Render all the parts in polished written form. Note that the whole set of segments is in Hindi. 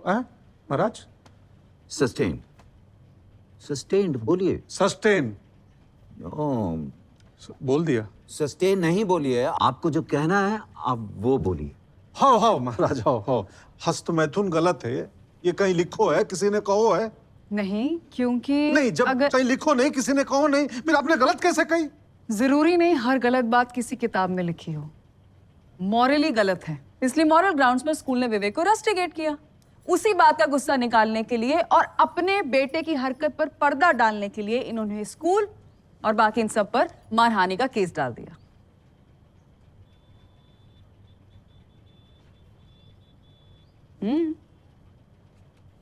महाराज? सस्टेन, सस्टेन्ड बोलिए। सस्टेन बोल दिया। सस्टेन नहीं बोलिए, आपको जो कहना है आप वो बोलिए। हाँ हाँ महाराज, हाँ। हस्तमैथुन गलत है, ये कहीं लिखो है, किसी ने कहो है? नहीं, क्योंकि नहीं, जब कहीं लिखो नहीं, किसी ने कहो नहीं, फिर आपने गलत कैसे कही? जरूरी नहीं हर गलत बात किसी किताब में लिखी हो। मॉरली गलत है, इसलिए मॉरल ग्राउंड्स पर स्कूल ने विवेक को रस्टिकेट किया। उसी बात का गुस्सा निकालने के लिए और अपने बेटे की हरकत पर पर्दा डालने के लिए इन्होंने स्कूल और बाकी इन सब पर मानहानि का केस डाल दिया।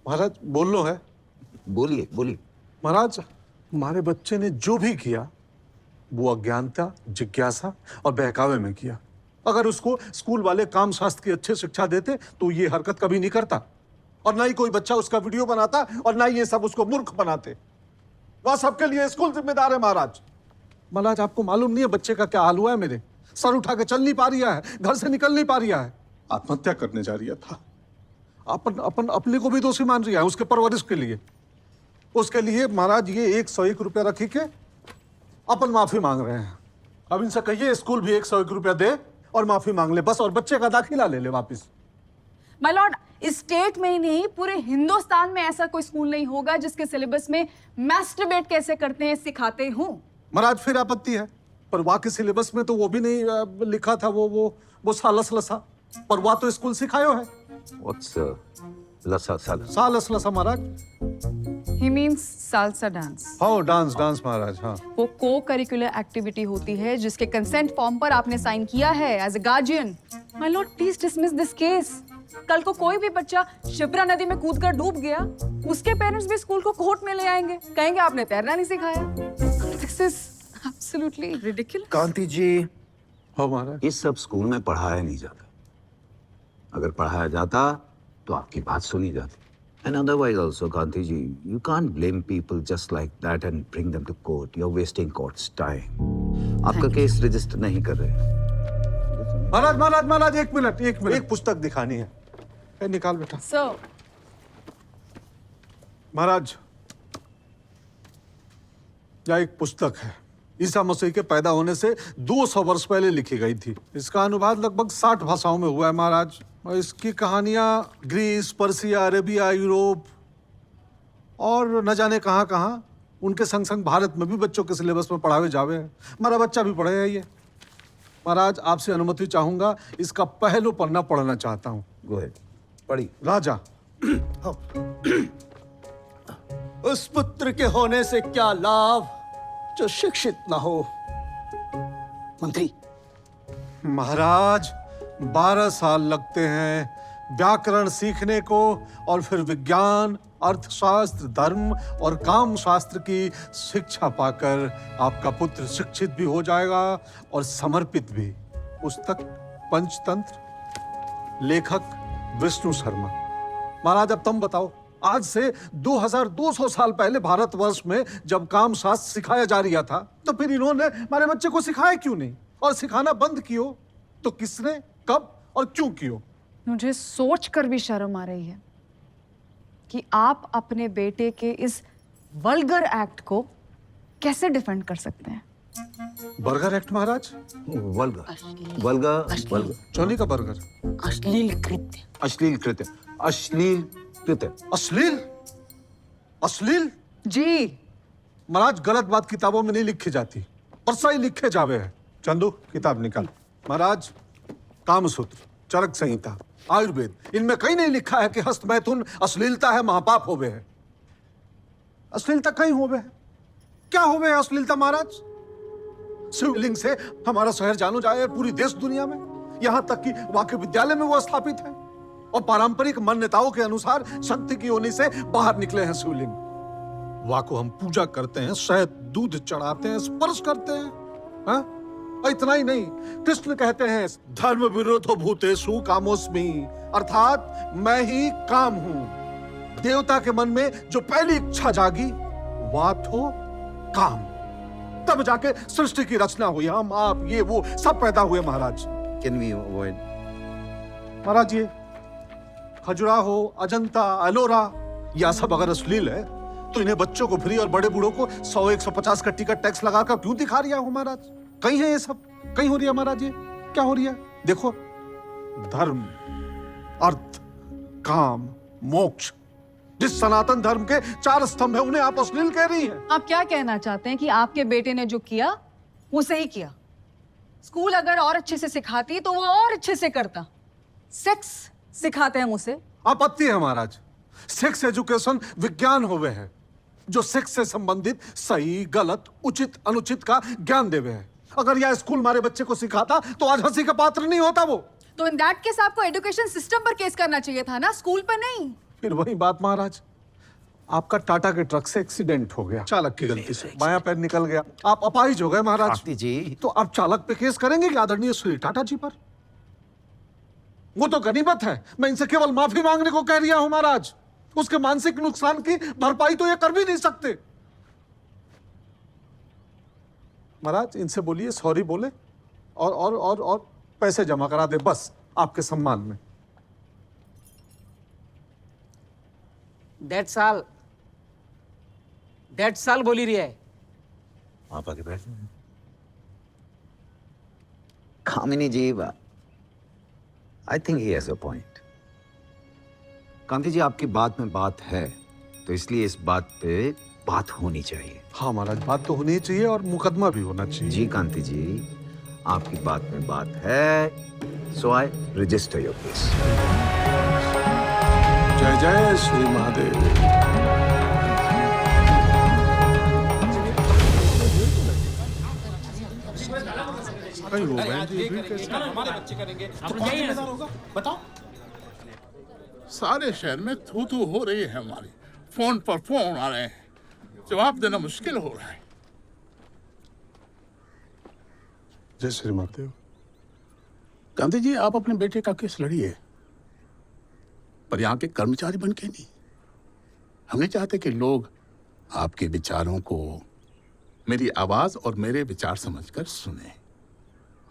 महाराज बोल लो है। बोलिए बोलिए। महाराज, हमारे बच्चे ने जो भी किया वो अज्ञानता, जिज्ञासा और बहकावे में किया। अगर उसको स्कूल वाले काम शास्त्र की अच्छी शिक्षा देते तो ये हरकत कभी नहीं करता, और ना ही कोई बच्चा उसका वीडियो बनाता, और ना ही ये सब उसको मूर्ख बनाते। वह सबके लिए स्कूल जिम्मेदार है महाराज। महाराज, आपको मालूम नहीं है बच्चे का क्या हाल हुआ है? मेरे सर उठा के चल नहीं पा रहा है, घर से निकल नहीं पा रहा है, आत्महत्या करने जा रहा था। अपने को भी दोषी मान रहा है उसके परवरिश के लिए। उसके लिए महाराज ये 101 रुपया रखी के अपन माफी मांग रहे हैं। अब इनसे कहिए स्कूल भी 101 रुपया दे और माफी मांग ले बस, और बच्चे का दाखिला ले ले वापिस। माय लॉर्ड, स्टेट में ही नहीं पूरे हिंदुस्तान में ऐसा कोई स्कूल नहीं होगा जिसके सिलेबस में मैस्टरबेट कैसे करते हैं सिखाते हूं। महाराज फिर आपत्ति है, पर वहां के सिलेबस में तो वो भी नहीं लिखा था, वो सालस लसा, पर वहां तो स्कूल सिखायो है। What's लसा सालस? सालस लसा महाराज। ही मीन्स सालसा डांस। हाँ, डांस महाराज। हाँ, वो को करिकुलर एक्टिविटी होती है जिसके कंसेंट फॉर्म पर आपने साइन किया है as a guardian. My lord, please dismiss this case. कल को कोई भी बच्चा शिप्रा नदी में कूदकर डूब गया, उसके पेरेंट्स भी स्कूल को कोर्ट में ले आएंगे, कहेंगे आपने तैरना नहीं सिखाया। This is absolutely ridiculous. Kanti ji, हाँ महाराज। इस सब स्कूल में पढ़ाया नहीं जाता। अगर पढ़ाया जाता तो आपकी बात सुनी जाती। And otherwise also, Kanti ji, you can't blame people just like that and bring them to court. You're wasting court's time. आपका केस रजिस्टर नहीं कर रहे। महाराज एक मिनट। एक पुस्तक दिखानी है। निकाल बेटा। सर। महाराज, यह एक पुस्तक है, ईसा मसीह के पैदा होने से 200 वर्ष पहले लिखी गई थी। इसका अनुवाद लगभग 60 भाषाओं में हुआ है महाराज, और इसकी कहानियां ग्रीस, पर्सिया, अरेबिया, यूरोप और न जाने कहां उनके संग संग भारत में भी बच्चों के सिलेबस में पढ़ावे जावे हैं। हमारा बच्चा भी पढ़े है ये। महाराज, आपसे अनुमति चाहूंगा, इसका पहला पन्ना पढ़ना चाहता हूँ। Go ahead. पढ़ी। राजा। उस पुत्र के होने से क्या लाभ जो शिक्षित ना हो। मंत्री। महाराज, 12 साल लगते हैं व्याकरण सीखने को, और फिर विज्ञान, अर्थशास्त्र, धर्म और काम शास्त्र की शिक्षा पाकर आपका पुत्र शिक्षित भी हो जाएगा और समर्पित भी। पुस्तक पंचतंत्र, लेखक विष्णु शर्मा। महाराज, अब तुम बताओ, आज से 2200 साल पहले भारतवर्ष में जब काम शास्त्र सिखाया जा रहा था, तो फिर इन्होंने हमारे बच्चे को सिखाया क्यों नहीं, और सिखाना बंद कियो तो किसने, कब और क्यों कियो? मुझे सोचकर भी शर्म आ रही है कि आप अपने बेटे के इस वल्गर एक्ट को कैसे डिफेंड कर सकते हैं। बर्गर एक्ट महाराज? वल्गर चोली का बर्गर। अश्लील कृत्य। अश्लील कृत्य। अश्लील जी। महाराज, गलत बात किताबों में नहीं लिखी जाती, पर सही लिखे जावे है। चंदू, किताब निकाल। महाराज, कामसूत्र, चरक संहिता, आयुर्वेद, इनमें कहीं नहीं लिखा है कि हस्तमैथुन अश्लीलता है, महापाप होवे है। अश्लीलता कहीं होवे है? क्या होवे है अश्लीलता महाराज? शिवलिंग से हमारा शहर जानो जाए पूरी देश दुनिया में, यहां तक कि वहां के विद्यालय में वो स्थापित है, और पारंपरिक मान्यताओं के अनुसार शक्ति की योनि से बाहर निकले हैं शिवलिंग। वहां को हम पूजा करते हैं, शहद दूध चढ़ाते हैं, स्पर्श करते हैं। हाँ? और इतना ही नहीं, कृष्ण कहते हैं धर्म विरोधो भूतेषु कामोस्मि, अर्थात मैं ही काम हूं। देवता के मन में जो पहली इच्छा जागी वह तो काम, तब जाके सृष्टि की रचना हुई। हम, आप, ये वो सब पैदा हुए महाराज। Can we avoid? महाराज, ये खजुराहो, अजंता, एलोरा, यह सब अगर अश्लील है तो इन्हें बच्चों को फ्री और बड़े बूढ़ों को 100-150 का टिकट टैक्स लगाकर क्यों दिखा रही हो महाराज? कहीं है ये सब? कहीं हो रही है महाराज? ये क्या हो रही है? देखो, धर्म, अर्थ, काम, मोक्ष, जिस सनातन धर्म के 4 स्तंभ है उन्हें आप अश्लील कह रही हैं। आप क्या कहना चाहते हैं कि आपके बेटे ने जो किया वो सही किया? स्कूल अगर और अच्छे से सिखाती तो वो और अच्छे से करता। सेक्स सिखाते हैं उसे। आपत्ति है महाराज। सेक्स एजुकेशन विज्ञान होवे है जो सेक्स से संबंधित सही, गलत, उचित, अनुचित का ज्ञान देवे है। अगर यह स्कूल हमारे बच्चे को सिखाता तो आज हंसी का पात्र नहीं होता वो। तो इन दैट केस आपको एजुकेशन सिस्टम पर केस करना चाहिए था ना, स्कूल पर नहीं। फिर वही बात महाराज, आपका टाटा के ट्रक से एक्सीडेंट हो गया, चालक की गलती से बायां पैर निकल गया, आप अपाहिज हो गए महाराज। कार्ति जी, तो आप चालक पे केस करेंगे कि आदरणीय श्री टाटा जी पर? वो तो गनीमत है, मैं इनसे केवल माफी मांगने को कह रहा हूं महाराज। उसके मानसिक नुकसान की भरपाई तो ये कर भी नहीं सकते। महाराज इनसे बोलिए सॉरी बोले और पैसे जमा करा दे, बस आपके सम्मान में। That's all बोली रही है। आप आगे बैठ। Kamini ji, I think he has a point. Kanti ji, आपकी बात में बात है तो इसलिए इस बात पे बात होनी चाहिए। हाँ महाराज, बात तो होनी चाहिए और मुकदमा भी होना चाहिए। जी कांति जी, आपकी बात में बात है, सो आई रजिस्टर योर केस। जय जय श्री महादेव। कहीं हो गए जी, फिर कैसे? सारे शहर में थू थू हो रही है हमारी। फोन पर फोन आ रहे हैं, जवाब देना मुश्किल हो रहा है। जय श्री महादेव। गांधी जी, आप अपने बेटे का केस लड़िए, पर यहाँ के कर्मचारी बन के नहीं। हम नहीं चाहते कि लोग आपके विचारों को मेरी आवाज और मेरे विचार समझकर सुने।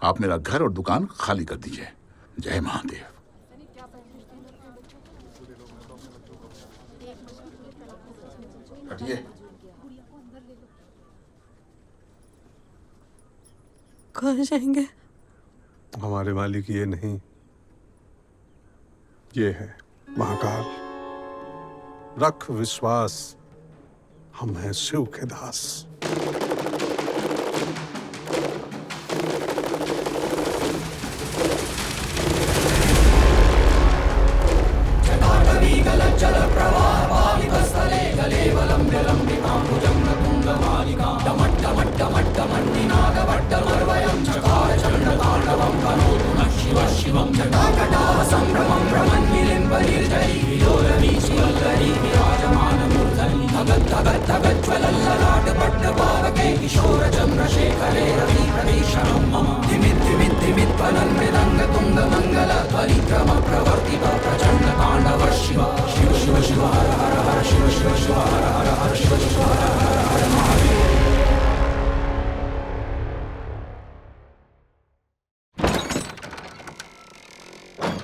आप मेरा घर और दुकान खाली कर दीजिए। जय महादेव। हटिए। कहाँ जाएंगे? हमारे मालिक ये नहीं, ये है महाकाल। रख विश्वास, हम हैं शिव के दास।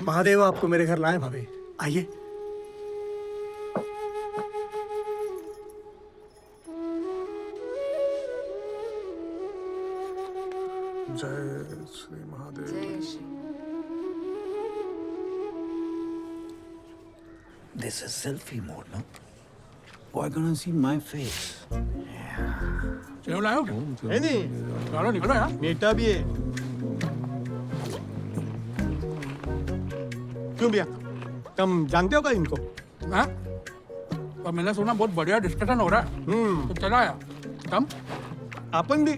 महादेव आपको मेरे घर लाए भाभी, आइए। जय Shri Mahadev. This is selfie mode, no? Why gonna see my face? चलो लाओ। नहीं, चलो निकलो यार। बेटा भी है। क्यों भैया, तुम जानते हो क्या इनको? हाँ? और मैंने सुना बहुत बढ़िया डिस्कशन हो रहा है। तो चला आया। तुम? अपन भी